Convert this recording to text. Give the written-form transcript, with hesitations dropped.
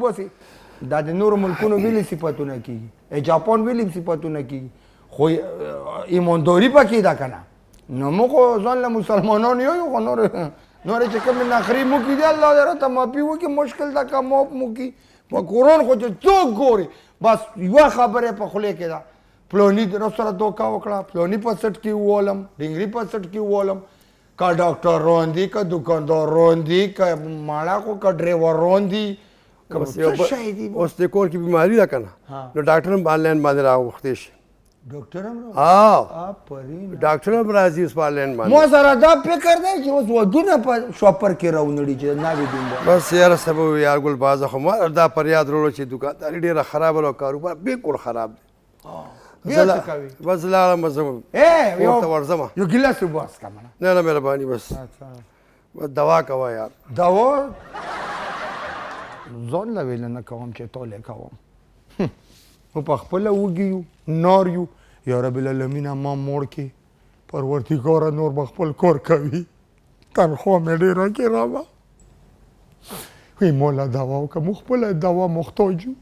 وبسي دا د نورو ملکونو ویلي صفتونه کېږي جاپان ویلي صفتونه کېږي خو ایمانداري پکې ده که نه نو موږ خو ځان له مسلمانان یو خو نورې چې کومې نخرې مو کړي دي الله دې راته معافي وکړي مشکل ده که معاف مو کړي په قرآن خو چې څوک ګوري بس یوه خبره په خولې کې ده پلوني راسره دوکه وکړه پلوني په سټ کې وولم ډنګري په سټ کې وولم که ډاکټر رون دي که دکاندار رون دي که ماړه خو که ډریور رون دي اوس د کور کې بیماري ده که نه نو ډاکټر هم آنلاین باندې راوختی شي ډاکټر هم ډاکټر هم راځي اوس په آنلاین باندې ما سره دا فکر دی چې اوس ودونه په شاپر کې راونړي چې ناوې دومره بس یاره سبا یار ګل بازه خو ما دا پر یاد وروړو چې دوکانداري ډېره خرابه ده او کاروبار بالکل خراب دی بس لاړم بس ورته ورځم یو ګیلاس اوبه وڅښه نه نه مهرباني بس دوا کوه یار دوا ځان له ویله نه کوم چې تولی کوم نو په خپله وږي یو نار یو یا رب العالمینه ما موړ کې پروردګاره نور به خپل کور کوي تنخوا مې ډېره کې رابه وایي مولا دوا وکړه موږ خپله دوا محتاج یو